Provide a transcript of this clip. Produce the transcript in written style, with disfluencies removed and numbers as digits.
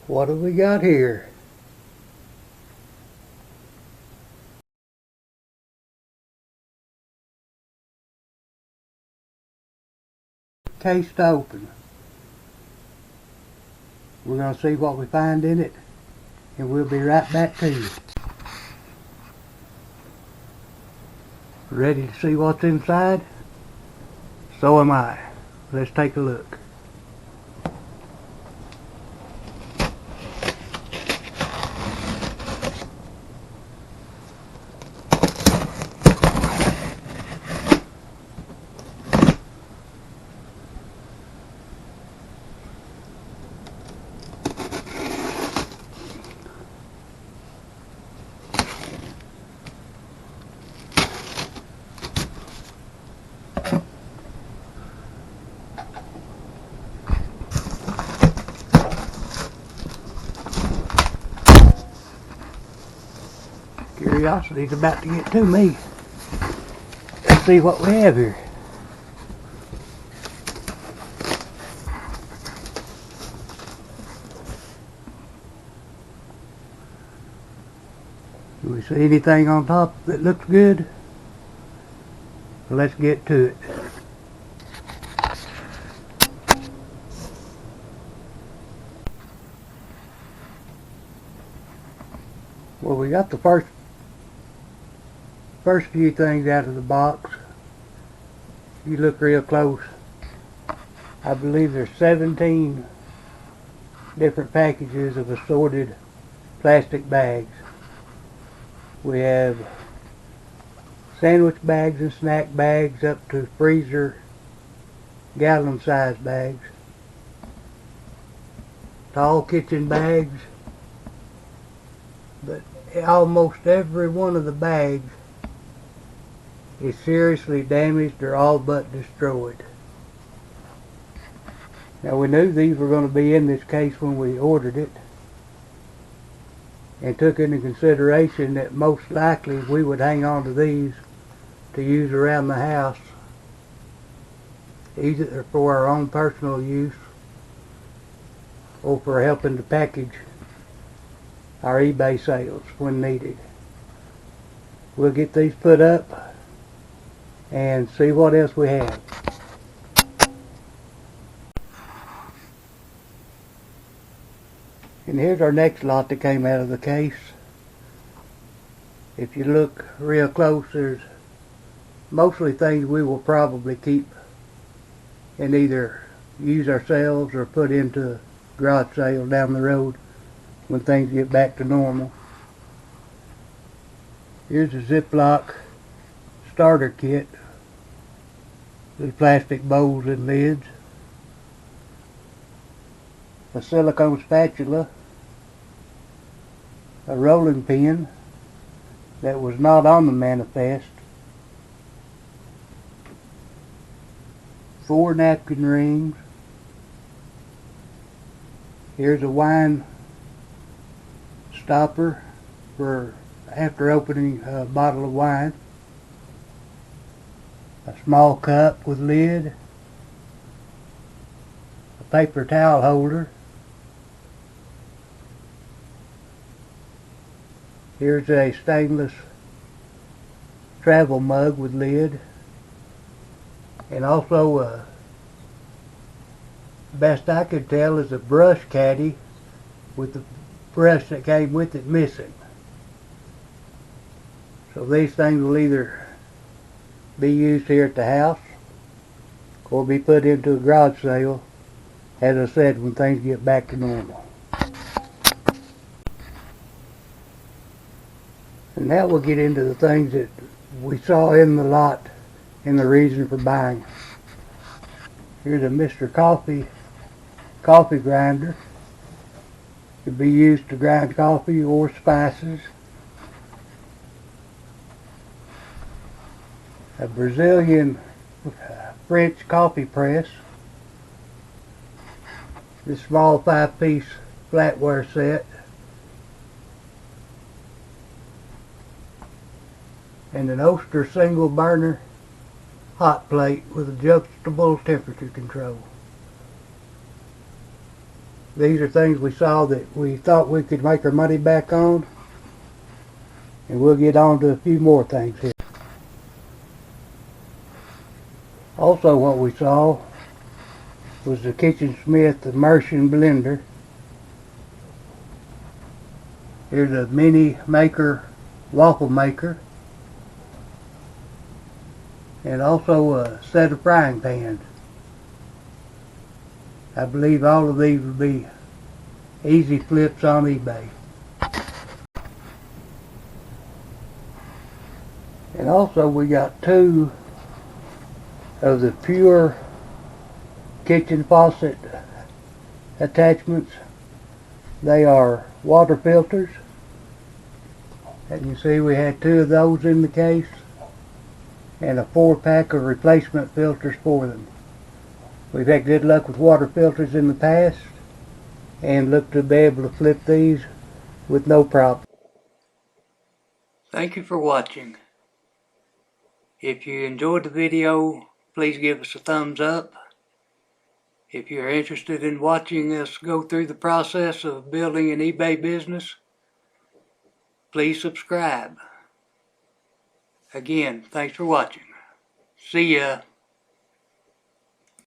What have we got here? Case to open. We're going to see what we find in it, and we'll be right back to you. Ready to see what's inside? So am I. Let's take a look. Curiosity's about to get to me. Let's see what we have here. Do we see anything on top that looks good? Let's get to it. Well, we got the first few things out of the box. If you look real close, I believe there's 17 different packages of assorted plastic bags. We have sandwich bags and snack bags up to freezer gallon size bags, tall kitchen bags, but almost every one of the bags is seriously damaged or all but destroyed. Now, we knew these were going to be in this case when we ordered it, and took into consideration that most likely we would hang on to these to use around the house, either for our own personal use or for helping to package our eBay sales when needed. We'll get these put up and see what else we have. And here's our next lot that came out of the case. If you look real close, there's mostly things we will probably keep and either use ourselves or put into a garage sale down the road when things get back to normal. Here's a Ziploc starter kit with plastic bowls and lids, a silicone spatula, a rolling pin that was not on the manifest, 4 napkin rings. Here's a wine stopper for after opening a bottle of wine, a small cup with lid, a paper towel holder. Here's a stainless travel mug with lid, and also, best I could tell, is a brush caddy with the brush that came with it missing. So these things will either be used here at the house or be put into a garage sale, as I said, when things get back to normal. And now we'll get into the things that we saw in the lot and the reason for buying. Here's a Mr. Coffee grinder. Could be used to grind coffee or spices. A Brazilian French coffee press. This small 5-piece flatware set. And an Oster single burner hot plate with adjustable temperature control. These are things we saw that we thought we could make our money back on. And we'll get on to a few more things here. Also what we saw was the Kitchen Smith immersion blender. Here's a mini maker, waffle maker. And also a set of frying pans. I believe all of these would be easy flips on eBay. And also we got two of the pure kitchen faucet attachments. They are water filters. As you can see, we had two of those in the case and a 4-pack of replacement filters for them. We've had good luck with water filters in the past and look to be able to flip these with no problem. Thank you for watching. If you enjoyed the video, please give us a thumbs up. If you're interested in watching us go through the process of building an eBay business, please subscribe. Again, thanks for watching. See ya.